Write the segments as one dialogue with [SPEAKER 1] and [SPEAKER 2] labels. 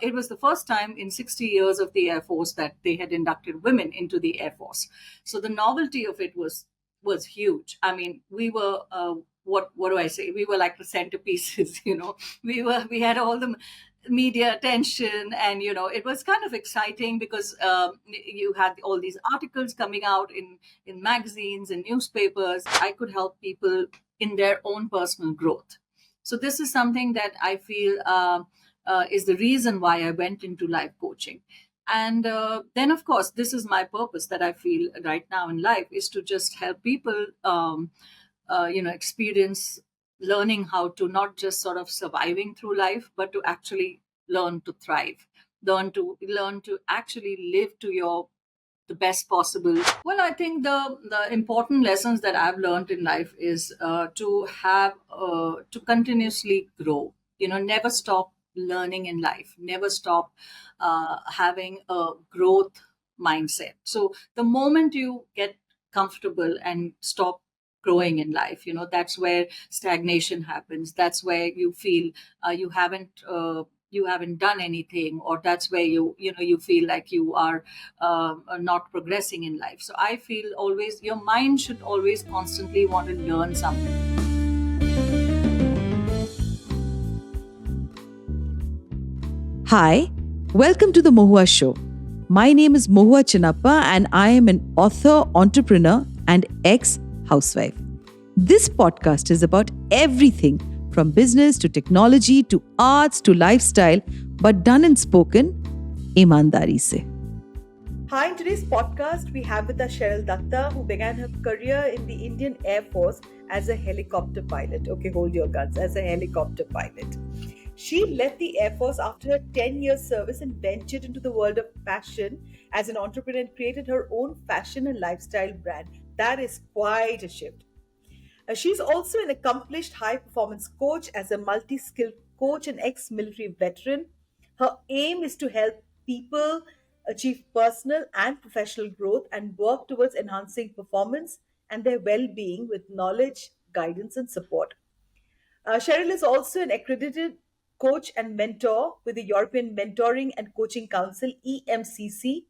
[SPEAKER 1] It was the first time in 60 years of the Air Force that they had inducted women into the Air Force. So the novelty of it was huge. I mean, we were what do I say? We were like the centerpieces, We had all the media attention, and it was kind of exciting because you had all these articles coming out in magazines and newspapers. I could help people in their own personal growth. So this is something that I feel is the reason why I went into life coaching. And then, of course, this is my purpose that I feel right now in life is to just help people, experience learning how to not just sort of surviving through life, but to actually learn to thrive, learn to actually live to your the best possible. Well, I think the important lessons that I've learned in life is to continuously grow. Never stop learning in life. Never stop having a growth mindset. So the moment you get comfortable and stop growing in life, that's where stagnation happens. That's where you feel you haven't done anything, or that's where you feel like you are not progressing in life. So I feel always your mind should always constantly want to learn something.
[SPEAKER 2] Hi, welcome to the Mohua Show. My name is Mohua Chinappa and I am an author, entrepreneur, and ex housewife. This podcast is about everything from business to technology to arts to lifestyle, but done and spoken ईमानदारी से. Hi, in today's podcast, we have with us Cheryl Dutta, who began her career in the Indian Air Force as a helicopter pilot. Okay, hold your guns, as a helicopter pilot. She left the Air Force after her 10 years service and ventured into the world of fashion as an entrepreneur and created her own fashion and lifestyle brand. That is quite a shift. She's also an accomplished high performance coach as a multi skilled coach and ex military veteran. Her aim is to help people achieve personal and professional growth and work towards enhancing performance and their well being with knowledge, guidance, and support. Cheryl is also an accredited coach and mentor with the European Mentoring and Coaching Council, EMCC,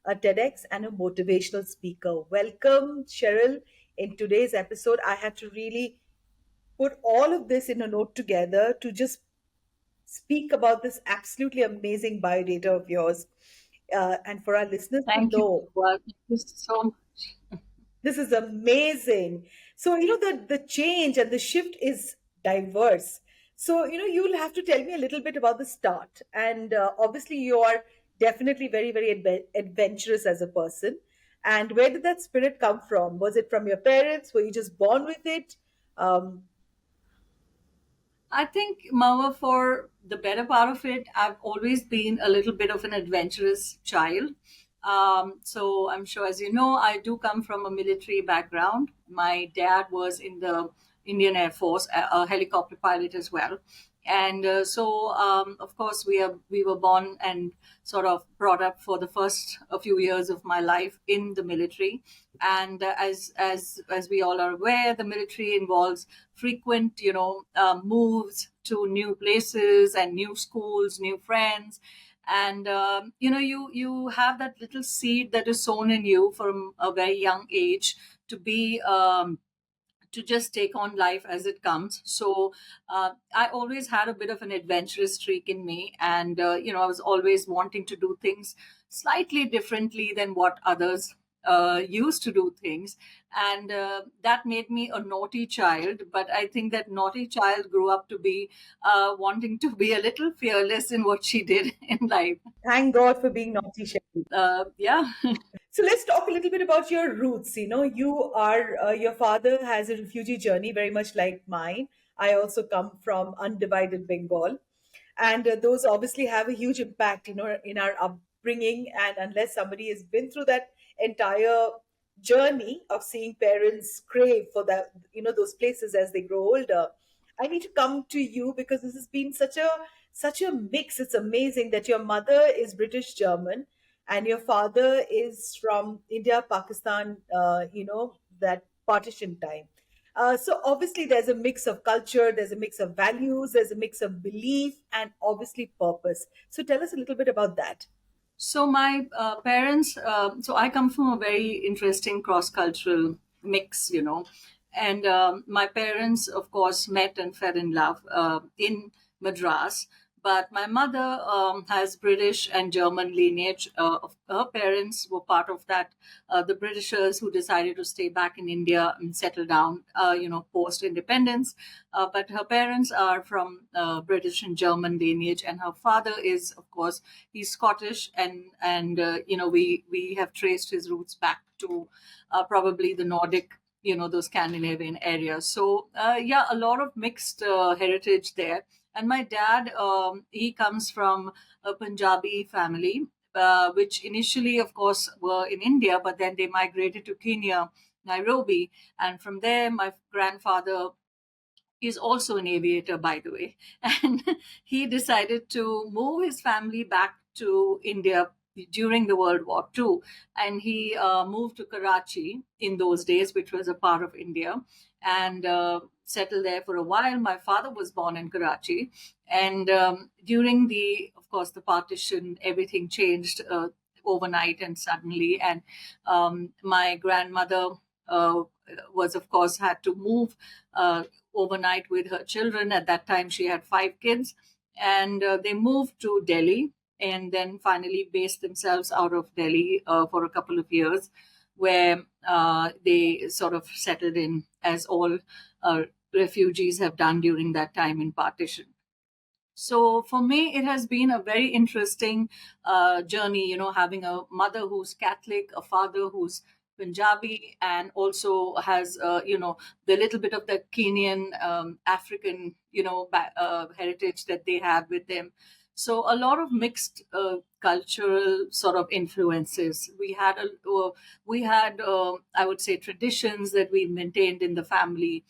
[SPEAKER 2] a TEDx, and a motivational speaker. Welcome, Cheryl. In today's episode, I had to really put all of this in a note together to just speak about this absolutely amazing biodata of yours. And for our listeners to
[SPEAKER 1] Thank you.
[SPEAKER 2] know,
[SPEAKER 1] Well, thank you so much.
[SPEAKER 2] this is amazing. So, the change and the shift is diverse. So, you'll have to tell me a little bit about the start. And obviously, you are definitely very, very adventurous as a person. And where did that spirit come from? Was it from your parents? Were you just born with it? Um,
[SPEAKER 1] I think, Mawa, for the better part of it, I've always been a little bit of an adventurous child. So I'm sure, as you know, I do come from a military background. My dad was in the Indian Air Force, a helicopter pilot as well. And of course, we were born and sort of brought up for the first a few years of my life in the military. And as we all are aware, the military involves frequent, moves to new places and new schools, new friends. And you have that little seed that is sown in you from a very young age to be to just take on life as it comes. So I always had a bit of an adventurous streak in me, and I was always wanting to do things slightly differently than what others used to do things, and that made me a naughty child. But I think that naughty child grew up to be wanting to be a little fearless in what she did in life.
[SPEAKER 2] Thank God for being naughty, Shelley.
[SPEAKER 1] Yeah.
[SPEAKER 2] So let's talk a little bit about your roots. Your father has a refugee journey, very much like mine. I also come from undivided Bengal, and those obviously have a huge impact, in our upbringing. And unless somebody has been through that entire journey of seeing parents crave for that, those places as they grow older, I need to come to you because this has been such a mix. It's amazing that your mother is British German and your father is from India, Pakistan, that partition time. So obviously, there's a mix of culture, there's a mix of values, there's a mix of belief, and obviously purpose. So tell us a little bit about that.
[SPEAKER 1] So my parents, so I come from a very interesting cross-cultural mix, and my parents, of course, met and fell in love in Madras. But my mother has British and German lineage. Her parents were part of that, the Britishers who decided to stay back in India and settle down, post independence. But her parents are from British and German lineage, and her father is, of course, he's Scottish, and we have traced his roots back to probably the Nordic, those Scandinavian areas. So yeah, a lot of mixed heritage there. And my dad, he comes from a Punjabi family, which initially, of course, were in India, but then they migrated to Kenya, Nairobi, and from there, my grandfather is also an aviator, by the way. And he decided to move his family back to India during the World War II. And he moved to Karachi in those days, which was a part of India, and settled there for a while. My father was born in Karachi. And during of course, the partition, everything changed overnight and suddenly. And my grandmother uh, was, of course, had to move overnight with her children. At that time, she had 5 kids, and they moved to Delhi and then finally based themselves out of Delhi for a couple of years, where they sort of settled in as all refugees have done during that time in partition. So for me, it has been a very interesting journey, having a mother who's Catholic, a father who's Punjabi, and also has, the little bit of the Kenyan, African, heritage that they have with them. So a lot of mixed cultural sort of influences. We had, I would say, traditions that we maintained in the family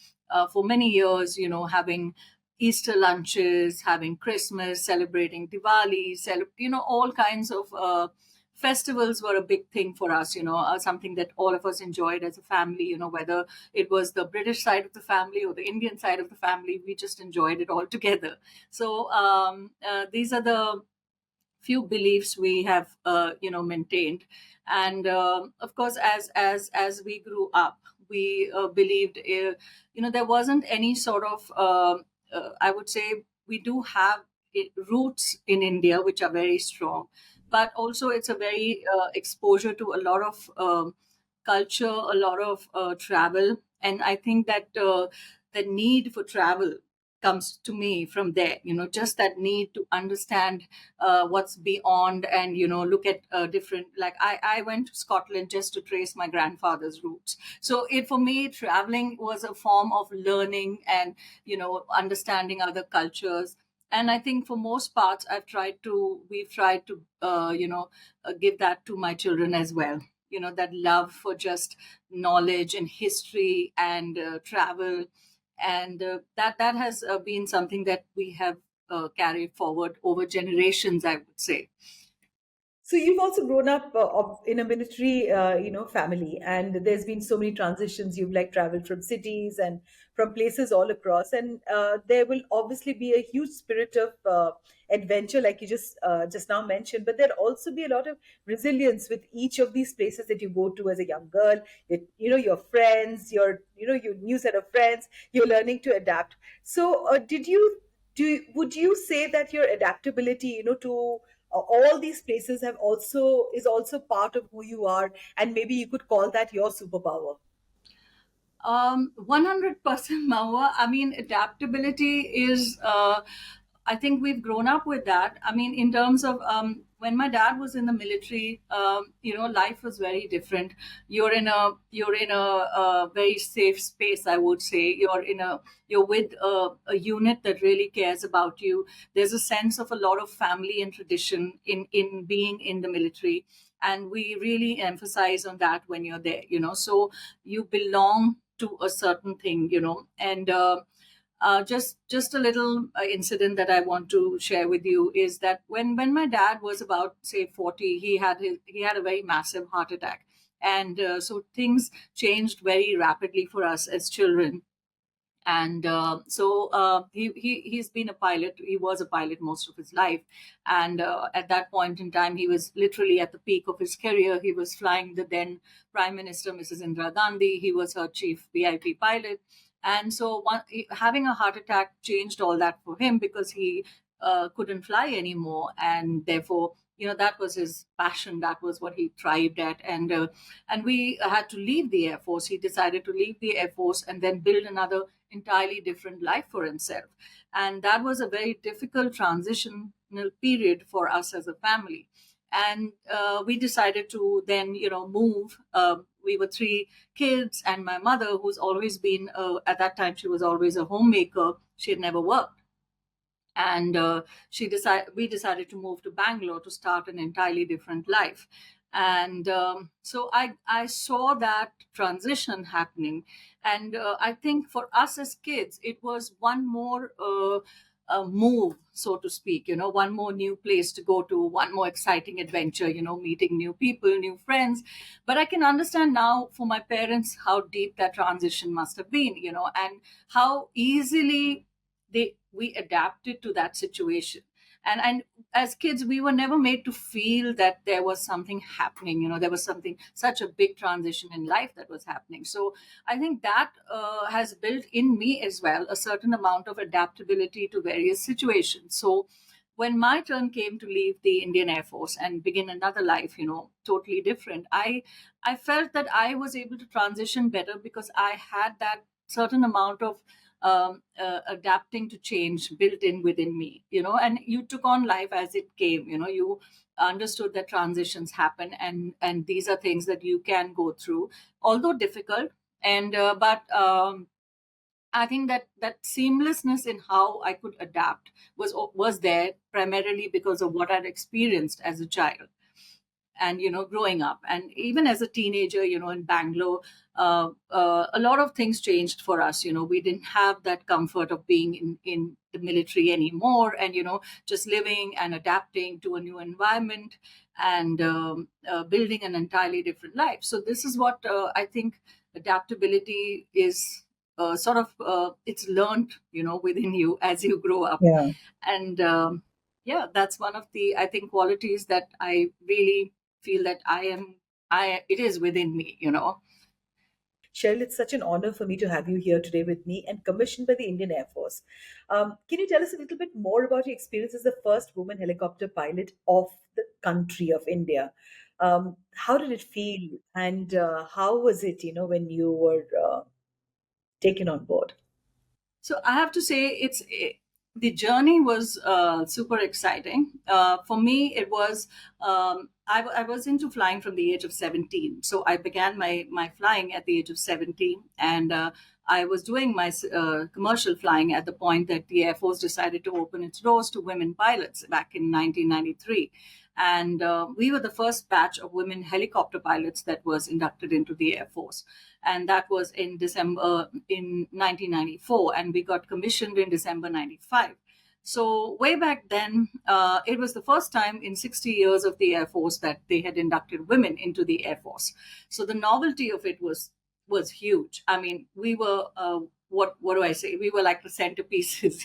[SPEAKER 1] for many years. Having Easter lunches, having Christmas, celebrating Diwali, all kinds of festivals were a big thing for us, something that all of us enjoyed as a family, whether it was the British side of the family or the Indian side of the family, we just enjoyed it all together. So these are the few beliefs we have maintained. And of course, as we grew up, we believed there wasn't any sort of I would say, we do have roots in India which are very strong, but also it's a very exposure to a lot of culture, a lot of travel. And I think that the need for travel comes to me from there, just that need to understand what's beyond, and look at different, like I went to Scotland just to trace my grandfather's roots. So it, for me, traveling was a form of learning and understanding other cultures. And I think for most parts, we've tried to give that to my children as well, that love for just knowledge and history and travel. And that has been something that we have carried forward over generations, I would say.
[SPEAKER 2] So you've also grown up in a military, family, and there's been so many transitions. You've like traveled from cities and from places all across, and there will obviously be a huge spirit of adventure, like you just now mentioned. But there'll also be a lot of resilience with each of these places that you go to as a young girl. Your friends, your new set of friends. You're learning to adapt. So, would you say that your adaptability, to all these places have also is also part of who you are, and maybe you could call that your superpower?
[SPEAKER 1] 100% Mahua. I mean, adaptability is, I think we've grown up with that. I mean, in terms of when my dad was in the military, life was very different. You're in a very safe space, I would say. You're with a unit that really cares about you. There's a sense of a lot of family and tradition in being in the military, and we really emphasize on that when you're there. So you belong to a certain thing, and just a little incident that I want to share with you is that when my dad was about, say, 40, he had a very massive heart attack. And so things changed very rapidly for us as children. And he's been a pilot. He was a pilot most of his life, and at that point in time he was literally at the peak of his career. He was flying the then Prime Minister Mrs. Indira Gandhi. He was her chief VIP pilot. And so having a heart attack changed all that for him, because he couldn't fly anymore, and therefore, that was his passion. That was what he thrived at. And we had to leave the Air Force. He decided to leave the Air Force and then build another entirely different life for himself. And that was a very difficult transitional period for us as a family. And we decided to then, move. We were three kids, and my mother, who's always been, at that time, she was always a homemaker. She had never worked. And we decided to move to Bangalore to start an entirely different life. And so I saw that transition happening. And I think for us as kids, it was one more move, so to speak, one more new place to go to, one more exciting adventure, meeting new people, new friends. But I can understand now for my parents how deep that transition must have been, and how easily we adapted to that situation. And as kids, we were never made to feel that there was something happening. There was something, such a big transition in life that was happening. So I think that has built in me as well a certain amount of adaptability to various situations. So when my turn came to leave the Indian Air Force and begin another life, totally different, I felt that I was able to transition better because I had that certain amount of adapting to change built in within me, and you took on life as it came. You understood that transitions happen, and these are things that you can go through, although difficult. And but I think that seamlessness in how I could adapt was there primarily because of what I'd experienced as a child, and growing up, and even as a teenager, in Bangalore, a lot of things changed for us. We didn't have that comfort of being in the military anymore, and just living and adapting to a new environment, and building an entirely different life. So this is what I think adaptability is. Sort of it's learned within you as you grow up.
[SPEAKER 2] Yeah.
[SPEAKER 1] And yeah, that's one of the, I think, qualities that I really feel that I it is within me.
[SPEAKER 2] Cheryl, it's such an honor for me to have you here today with me and commissioned by the Indian Air Force. Can you tell us a little bit more about your experience as the first woman helicopter pilot of the country of India? How did it feel, and how was it, when you were taken on board?
[SPEAKER 1] So I have to say, the journey was super exciting. For me, it was I was into flying from the age of 17. So I began my flying at the age of 17, and I was doing my commercial flying at the point that the Air Force decided to open its doors to women pilots back in 1993. And we were the first batch of women helicopter pilots that was inducted into the Air Force, and that was in December in 1994, and we got commissioned in December 95. So way back then, it was the first time in 60 years of the Air Force that they had inducted women into the Air Force. So the novelty of it was huge. I mean, we were what do I say? We were like the centerpieces.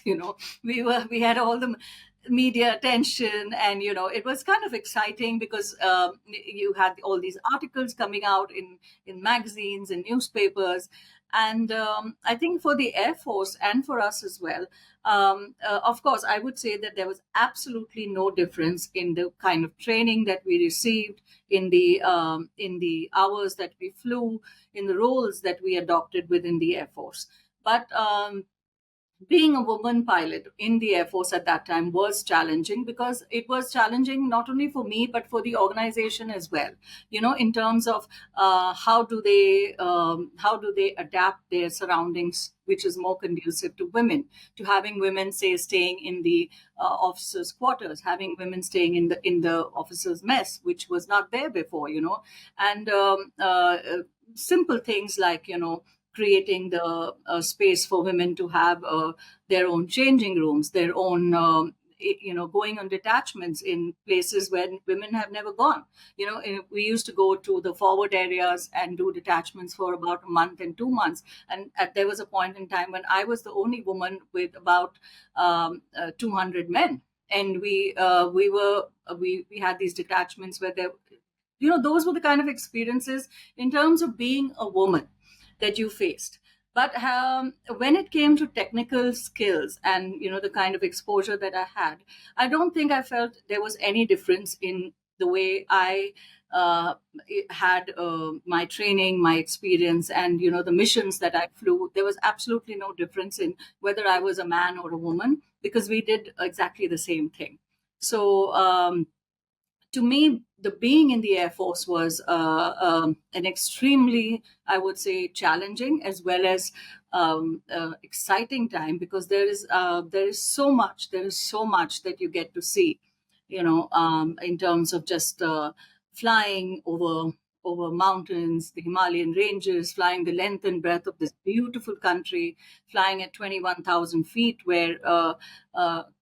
[SPEAKER 1] We had all the media attention, and it was kind of exciting because you had all these articles coming out in magazines and newspapers. And I think for the Air Force and for us as well, of course, I would say that there was absolutely no difference in the kind of training that we received, in the hours that we flew, in the roles that we adopted within the Air Force. But being a woman pilot in the Air Force at that time was challenging, because it was challenging not only for me but for the organization as well. In terms of how do they adapt their surroundings, which is more conducive to women, to having women, say, staying in the officers' quarters, having women staying in the officers' mess, which was not there before. And simple things like creating the space for women to have their own changing rooms, their own going on detachments in places where women have never gone. We used to go to the forward areas and do detachments for about a month and 2 months. And there was a point in time when I was the only woman with about 200 men. And we had these detachments where there, those were the kind of experiences in terms of being a woman that you faced. But when it came to technical skills and the kind of exposure that I had, I don't think I felt there was any difference in the way I uh, had my training, my experience, and the missions that I flew. There was absolutely no difference in whether I was a man or a woman, because we did exactly the same thing. So to me, the being in the Air Force was an extremely, I would say, challenging as well as exciting time, because there is so much that you get to see, in terms of just flying over mountains, the Himalayan ranges, flying the length and breadth of this beautiful country, flying at 21,000 feet, where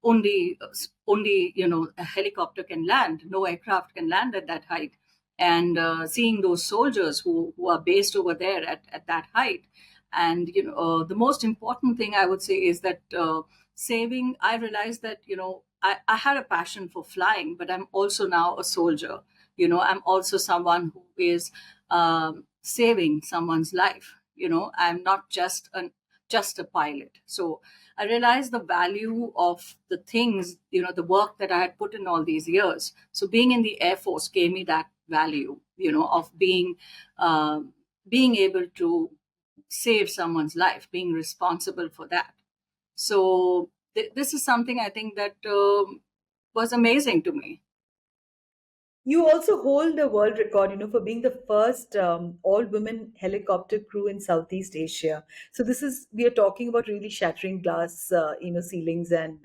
[SPEAKER 1] only a helicopter can land, no aircraft can land at that height, and seeing those soldiers who are based over there at that height. And the most important thing I would say is that saving. I realized that I had a passion for flying, but I'm also now a soldier. I'm also someone who is saving someone's life. I'm not just a pilot. So I realized the value of the things, the work that I had put in all these years. So being in the Air Force gave me that value, of being able to save someone's life, being responsible for that. So this is something I think that was amazing to me.
[SPEAKER 2] You also hold a world record, for being the first all-women helicopter crew in Southeast Asia. So this is we are talking about really shattering glass, ceilings and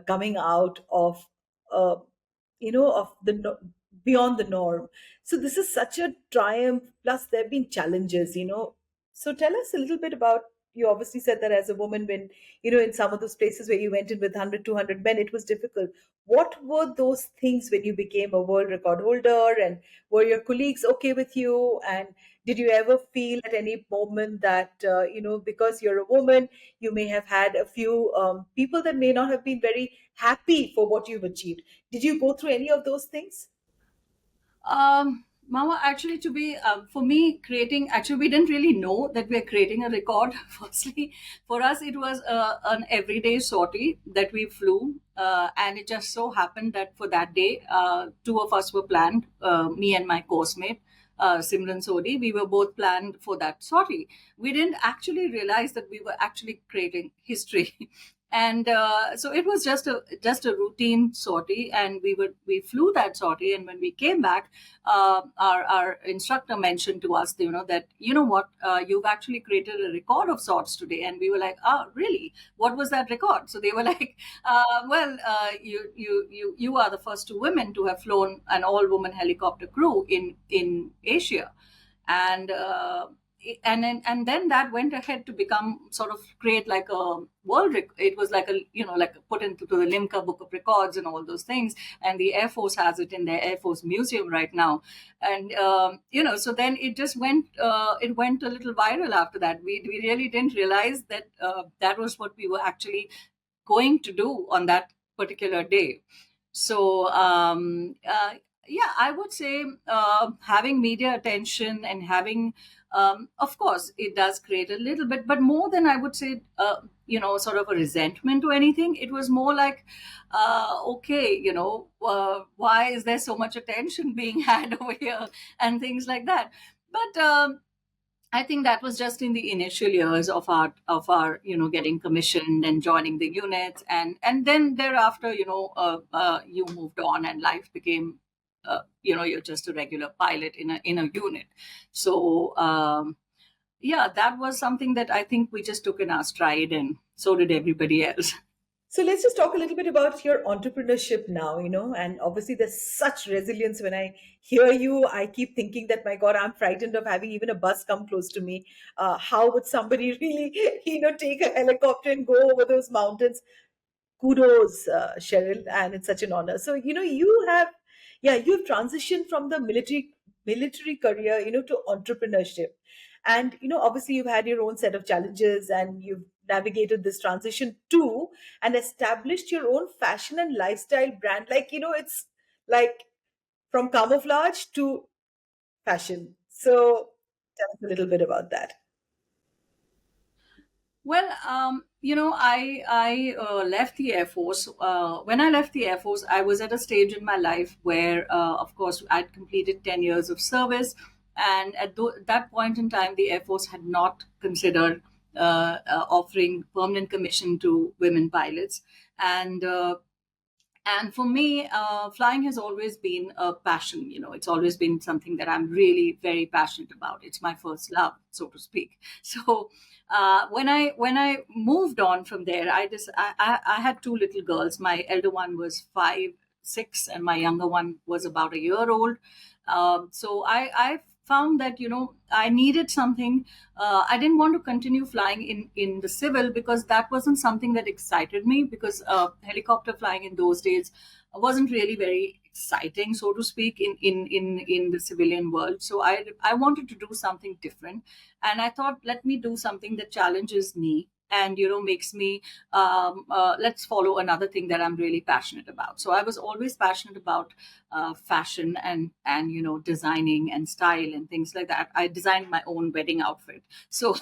[SPEAKER 2] coming out of, uh, of the beyond the norm. So this is such a triumph. Plus, there have been challenges. So tell us a little bit about. You obviously said that as a woman, when in some of those places where you went in with 100, 200 men, it was difficult. What were those things when you became a world record holder, and were your colleagues okay with you? And did you ever feel at any moment that, because you're a woman, you may have had a few people that may not have been very happy for what you've achieved? Did you go through any of those things?
[SPEAKER 1] Mama, actually, for me, creating, actually, we didn't really know that we're creating a record. Firstly, for us, it was an everyday sortie that we flew. And it just so happened that for that day, two of us were planned, me and my course mate, Simran Sodi. We were both planned for that sortie. We didn't actually realize that we were actually creating history. And so it was just a routine sortie, and we flew that sortie. And when we came back, our instructor mentioned to us, that what, you've actually created a record of sorts today. And we were like, oh, really? What was that record? So they were like, well, you are the first two women to have flown an all woman helicopter crew in Asia. And and then that went ahead to become sort of create like a it was like a, like put into the Limca Book of Records and all those things. And the Air Force has it in their Air Force Museum right now. And so then it went a little viral after that. We really didn't realize that that was what we were actually going to do on that particular day. So yeah, I would say having media attention and having, of course, it does create a little bit, but more than, I would say, sort of a resentment to anything. It was more like, okay, why is there so much attention being had over here and things like that. But I think that was just in the initial years of our getting commissioned and joining the units. And then thereafter, you moved on and life became, you're just a regular pilot in a unit. So yeah, that was something that I think we just took in our stride, and so did everybody else.
[SPEAKER 2] So let's just talk a little bit about your entrepreneurship now, and obviously there's such resilience. When I hear you, I keep thinking that, my God, I'm frightened of having even a bus come close to me. How would somebody really, take a helicopter and go over those mountains? kudos, Cheryl, and it's such an honor. So, you have, yeah, you've transitioned from the military career, to entrepreneurship. And, obviously you've had your own set of challenges, and you've navigated this transition too, and established your own fashion and lifestyle brand. Like, it's like from camouflage to fashion. So tell us a little bit about that.
[SPEAKER 1] Well, I left the Air Force. When I left the Air Force, I was at a stage in my life where, of course, I'd completed 10 years of service, and at that point in time, the Air Force had not considered offering permanent commission to women pilots, and for me, flying has always been a passion. It's always been something that I'm really very passionate about. It's my first love, so to speak. So when I moved on from there, I had two little girls. My elder one was 5, 6, and my younger one was about a year old. So I found that I needed something. I didn't want to continue flying in the civil, because that wasn't something that excited me, because helicopter flying in those days wasn't really very exciting, so to speak, in the civilian world. So I wanted to do something different, and I thought, let me do something that challenges me, and makes me, let's follow another thing that I'm really passionate about. So I was always passionate about fashion, and designing and style and things like that. I designed my own wedding outfit. So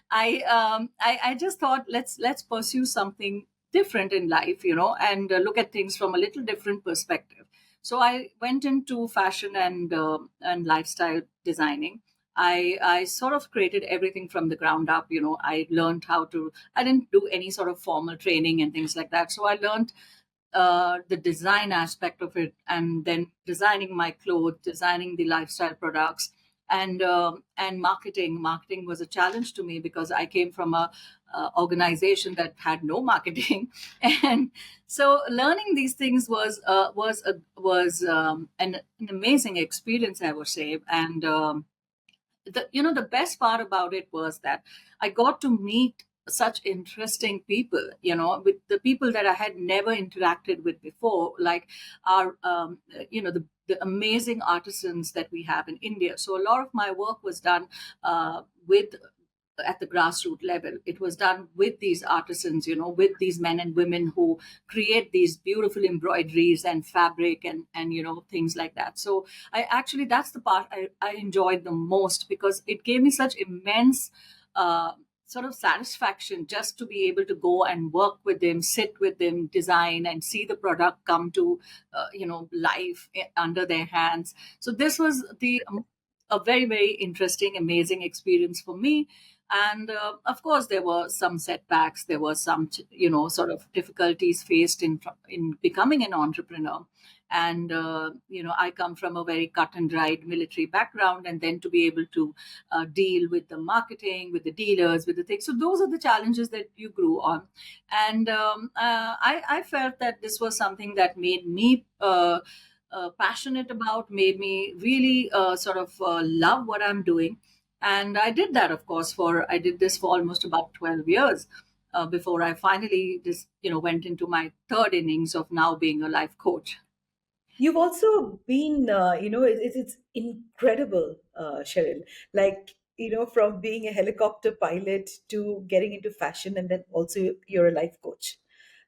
[SPEAKER 1] I just thought, let's pursue something different in life, and look at things from a little different perspective. So I went into fashion and lifestyle designing. I sort of created everything from the ground up. I learned how to. I didn't do any sort of formal training and things like that. So I learned the design aspect of it, and then designing my clothes, designing the lifestyle products, and marketing. Marketing was a challenge to me, because I came from a organization that had no marketing, and so learning these things was an amazing experience, I would say. And the best part about it was that I got to meet such interesting people, with the people that I had never interacted with before, like our the amazing artisans that we have in India. So a lot of my work was done with at the grassroots level. It was done with these artisans, with these men and women who create these beautiful embroideries and fabric, and things like that. So I actually, that's the part I enjoyed the most, because it gave me such immense sort of satisfaction just to be able to go and work with them, sit with them, design, and see the product come to life under their hands. So this was a very, very interesting, amazing experience for me. And of course, there were some setbacks. There were some, sort of difficulties faced in becoming an entrepreneur. And I come from a very cut and dried military background, and then to be able to deal with the marketing, with the dealers, with the things. So those are the challenges that you grew on. And I felt that this was something that made me passionate about, made me really sort of love what I'm doing. And I did that, of course, I did this for almost about 12 years before I finally just, went into my third innings of now being a life coach.
[SPEAKER 2] You've also been, it's incredible, Cheryl. Like, from being a helicopter pilot to getting into fashion, and then also you're a life coach.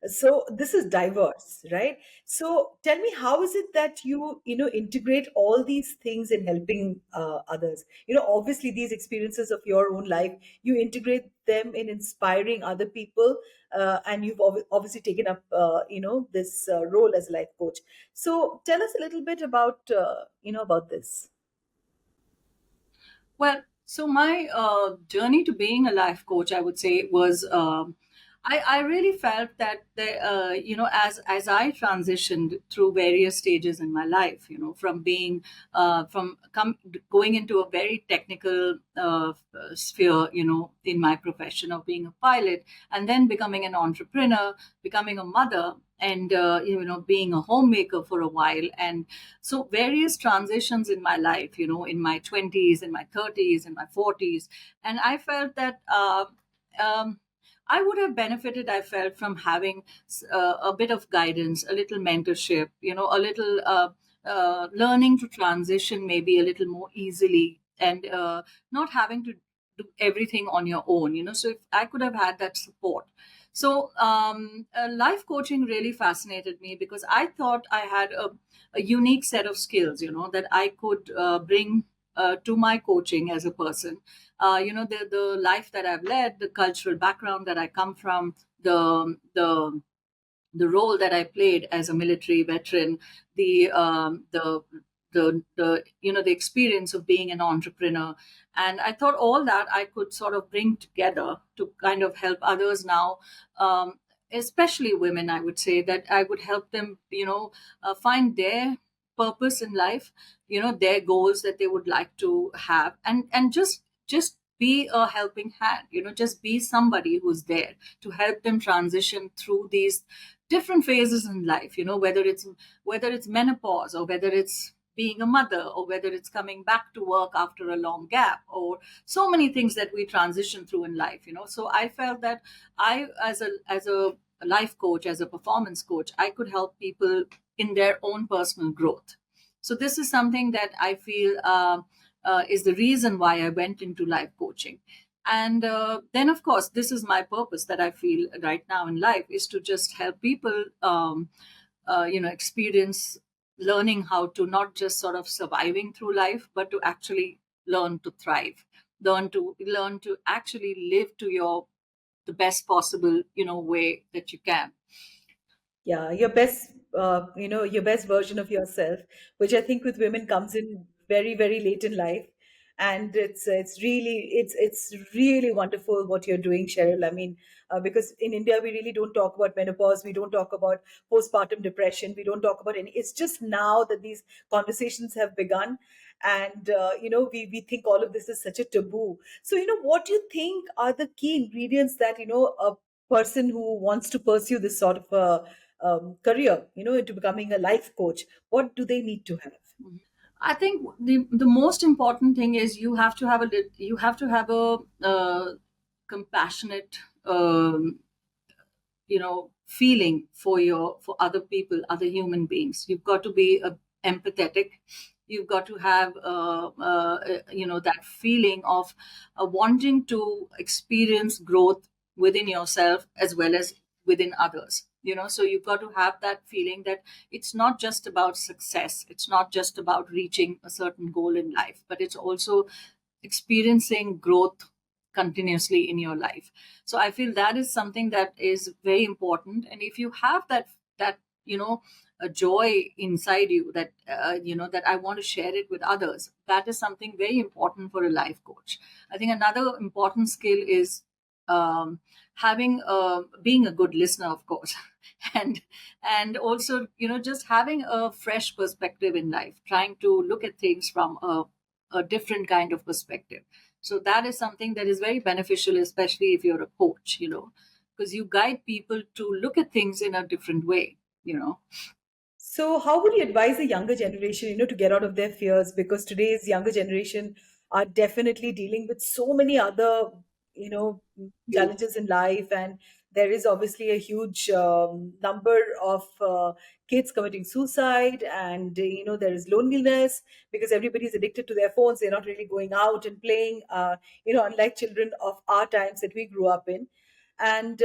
[SPEAKER 2] So this is diverse, right? So tell me, how is it that you integrate all these things in helping others? Obviously these experiences of your own life, you integrate them in inspiring other people, and you've obviously taken up, this role as a life coach. So tell us a little bit about this.
[SPEAKER 1] Well, so my journey to being a life coach, I would say, was I really felt that as I transitioned through various stages in my life, from being going into a very technical sphere, in my profession of being a pilot, and then becoming an entrepreneur, becoming a mother, and being a homemaker for a while. And so various transitions in my life, in my 20s, in my 30s, in my 40s. And I felt that um, I would have benefited, I felt, from having a bit of guidance, a little mentorship, a little learning to transition maybe a little more easily, and not having to do everything on your own. So if I could have had that support. So life coaching really fascinated me because I thought I had a unique set of skills, that I could bring to my coaching as a person. The life that I've led, the cultural background that I come from, the role that I played as a military veteran, the experience of being an entrepreneur, and I thought all that I could sort of bring together to kind of help others now. Especially women, I would say that I would help them, find their purpose in life, their goals that they would like to have, and just be a helping hand, just be somebody who's there to help them transition through these different phases in life, whether it's menopause, or whether it's being a mother, or whether it's coming back to work after a long gap, or so many things that we transition through in life. So I felt that I, as a life coach, as a performance coach, I could help people in their own personal growth. So this is something that I feel is the reason why I went into life coaching. And then, of course, this is my purpose that I feel right now in life, is to just help people experience learning how to not just sort of surviving through life, but to actually learn to thrive, learn to actually live to your the best possible way that you can.
[SPEAKER 2] Yeah, your best your best version of yourself, which I think with women comes in very, very late in life. And it's really wonderful what you're doing, Cheryl. I mean, because in India we really don't talk about menopause, we don't talk about postpartum depression, we don't talk about any. It's just now that these conversations have begun. And we think all of this is such a taboo. So what do you think are the key ingredients that a person who wants to pursue this sort of career, into becoming a life coach, what do they need to have?
[SPEAKER 1] I think the most important thing is you have to have a compassionate feeling for other people, other human beings. You've got to be empathetic. You've got to have that feeling of wanting to experience growth within yourself as well as within others. So you've got to have that feeling that it's not just about success, it's not just about reaching a certain goal in life, but it's also experiencing growth continuously in your life. So I feel that is something that is very important. And if you have that a joy inside you, that I want to share it with others, that is something very important for a life coach. I think another important skill is having being a good listener, of course, and also just having a fresh perspective in life, trying to look at things from a different kind of perspective. So that is something that is very beneficial, especially if you're a coach, because you guide people to look at things in a different way.
[SPEAKER 2] So, how would you advise the younger generation, to get out of their fears? Because today's younger generation are definitely dealing with so many other, you know,
[SPEAKER 1] Yeah.
[SPEAKER 2] challenges in life, and there is obviously a huge number of kids committing suicide, and there is loneliness because everybody's addicted to their phones. They're not really going out and playing. Unlike children of our times that we grew up in. And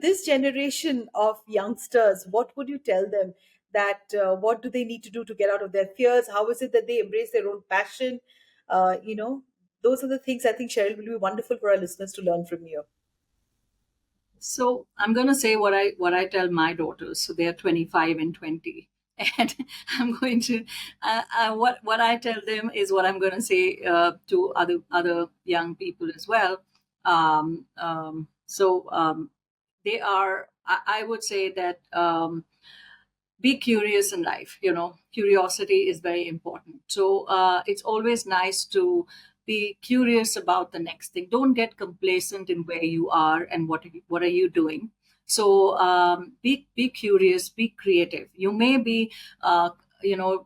[SPEAKER 2] this generation of youngsters, what would you tell them that what do they need to do to get out of their fears? How is it that they embrace their own passion? Uh, you know, those are the things I think, Cheryl, will be wonderful for our listeners to learn from you.
[SPEAKER 1] So I'm going to say what I tell my daughters. So they are 25 and 20, and I'm going to what I tell them is what I'm going to say to other young people as well. They are. I would say that. Be curious in life. Curiosity is very important. So it's always nice to be curious about the next thing. Don't get complacent in where you are and what are you doing. So be curious, be creative. You may be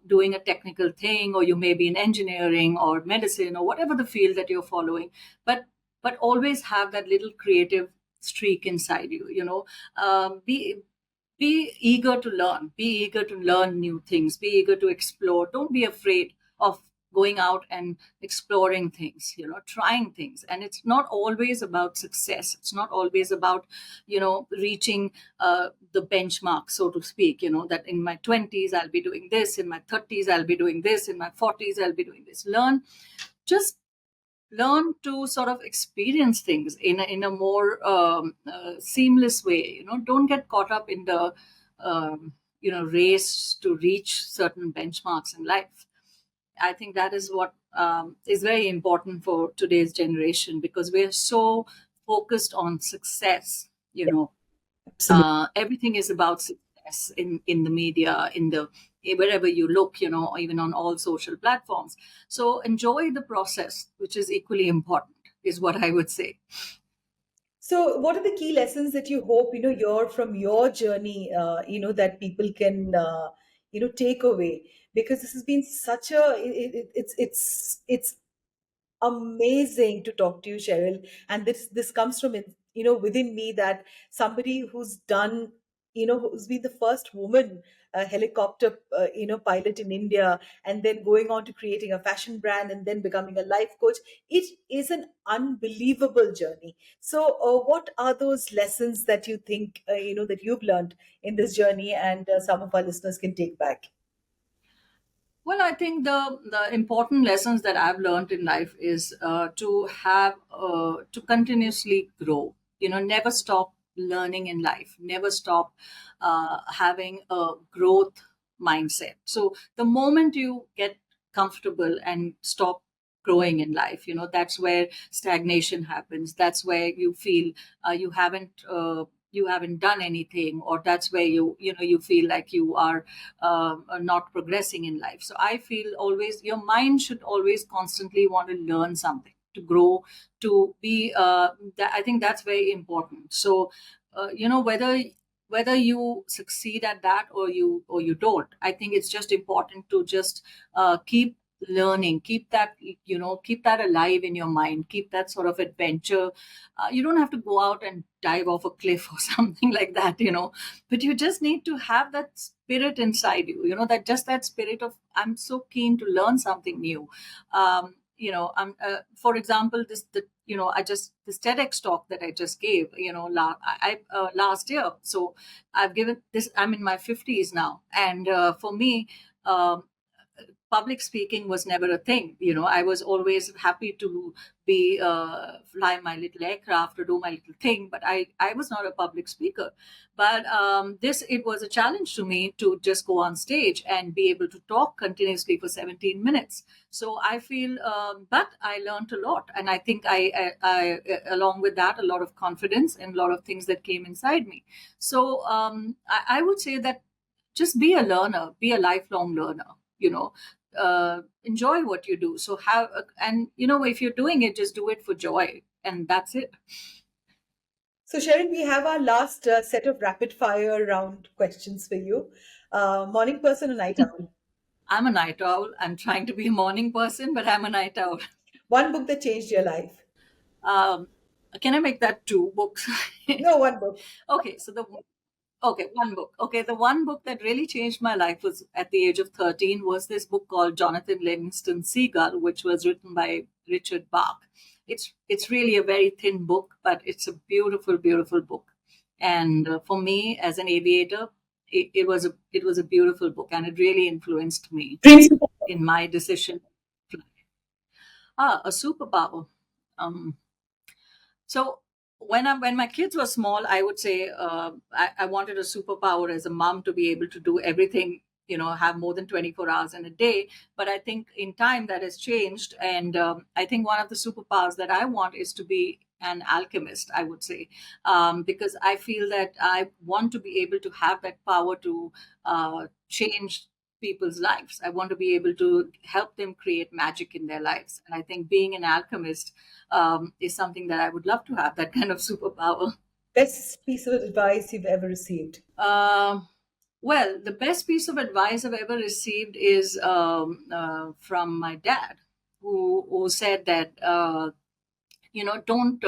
[SPEAKER 1] doing a technical thing, or you may be in engineering or medicine or whatever the field that you're following, but but always have that little creative streak inside you. Be eager to learn, be eager to learn new things, be eager to explore. Don't be afraid of going out and exploring things, trying things. And it's not always about success, it's not always about reaching the benchmark, so to speak, that in my 20s I'll be doing this, in my 30s I'll be doing this, in my 40s I'll be doing this. Just learn to sort of experience things in a more seamless way. Don't get caught up in the race to reach certain benchmarks in life. I think that is what is very important for today's generation, because we're so focused on success.
[SPEAKER 2] Absolutely.
[SPEAKER 1] Everything is about success in the media, in the wherever you look, even on all social platforms. So enjoy the process, which is equally important, is what I would say.
[SPEAKER 2] So, what are the key lessons that you hope you're from your journey? That people can take away, because this has been such a it's amazing to talk to you, Cheryl. And this comes from within me, that somebody who's done, who's been the first woman helicopter pilot in India, and then going on to creating a fashion brand, and then becoming a life coach. It is an unbelievable journey. So, what are those lessons that you think that you've learned in this journey, and some of our listeners can take back?
[SPEAKER 1] Well, I think the important lessons that I've learned in life is to continuously grow. Never stop learning in life. Never stop having a growth mindset. So the moment you get comfortable and stop growing in life, that's where stagnation happens. That's where you feel you haven't done anything, or that's where you feel like you are not progressing in life. So I feel always your mind should always constantly want to learn something, to grow, to be. I think that's very important. So, whether you succeed at that or you don't, I think it's just important to just keep learning, keep that alive in your mind, keep that sort of adventure. You don't have to go out and dive off a cliff or something like that, but you just need to have that spirit inside you, that spirit of, I'm so keen to learn something new. I'm For example, I just this TEDx talk that I just gave, last year. So I've given this, I'm in my 50s now, and for me, um, public speaking was never a thing. I was always happy to be fly my little aircraft or do my little thing, but I was not a public speaker. But this it was a challenge to me to just go on stage and be able to talk continuously for 17 minutes. So I feel, but I learned a lot, and I think along with that, a lot of confidence and a lot of things that came inside me. So I would say that just be a learner, be a lifelong learner. Enjoy what you do. So have, and if you're doing it, just do it for joy, and that's it.
[SPEAKER 2] So, Sharon, we have our last set of rapid fire round questions for you. Morning person or night owl?
[SPEAKER 1] I'm a night owl. I'm trying to be a morning person, but I'm a night owl.
[SPEAKER 2] One book that changed your life?
[SPEAKER 1] um, can I make that two books?
[SPEAKER 2] No, one book.
[SPEAKER 1] Okay, one book. Okay, the one book that really changed my life was at the age of 13, was this book called Jonathan Livingston Seagull, which was written by Richard Bach. It's really a very thin book, but it's a beautiful, beautiful book. And for me, as an aviator, it was a beautiful book, and it really influenced me
[SPEAKER 2] Principal.
[SPEAKER 1] in my decision. A superpower. Um, So when my kids were small, I would say I wanted a superpower as a mom to be able to do everything, have more than 24 hours in a day. But I think in time that has changed, and I think one of the superpowers that I want is to be an alchemist. I would say, because I feel that I want to be able to have that power to change people's lives. I want to be able to help them create magic in their lives, and I think being an alchemist is something that I would love to have, that kind of superpower.
[SPEAKER 2] Best piece of advice you've ever received?
[SPEAKER 1] Um well, the best piece of advice I've ever received is from my dad, who said that don't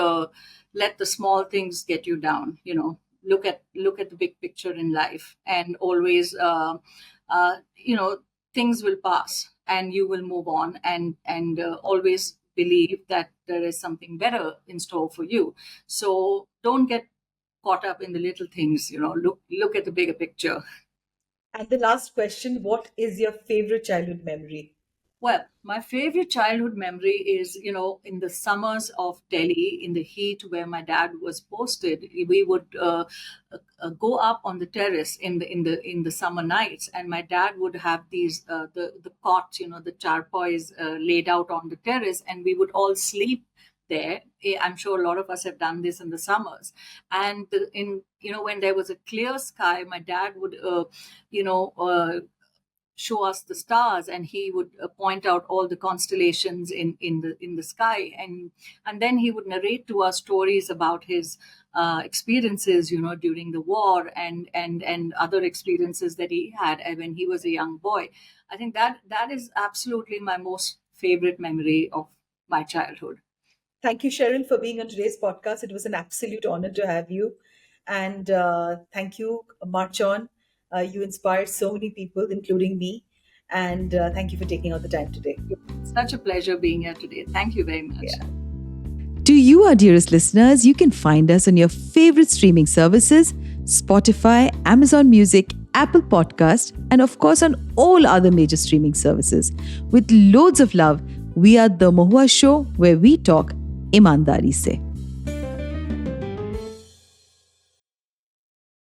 [SPEAKER 1] let the small things get you down. Look at the big picture in life, and always things will pass and you will move on, and always believe that there is something better in store for you. So don't get caught up in the little things. Look at the bigger picture.
[SPEAKER 2] And the last question, what is your favorite childhood memory?
[SPEAKER 1] Well, my favorite childhood memory is, in the summers of Delhi, in the heat where my dad was posted. We would go up on the terrace in the summer nights, and my dad would have these the cots, the charpoys laid out on the terrace, and we would all sleep there. I'm sure a lot of us have done this in the summers. And when there was a clear sky, my dad would you know. Show us the stars, and he would point out all the constellations in the sky, and then he would narrate to us stories about his experiences, during the war, and other experiences that he had when he was a young boy. I think that is absolutely my most favorite memory of my childhood.
[SPEAKER 2] Thank you, Cheryl, for being on today's podcast. It was an absolute honor to have you. And thank you, March On. You inspired so many people, including me. And thank you for taking out the time today.
[SPEAKER 1] Such a pleasure being here today. Thank you very much.
[SPEAKER 2] Yeah. To you, our dearest listeners, you can find us on your favorite streaming services, Spotify, Amazon Music, Apple Podcast, and of course on all other major streaming services. With loads of love, we are The Mohua Show, where we talk ईमानदारी से.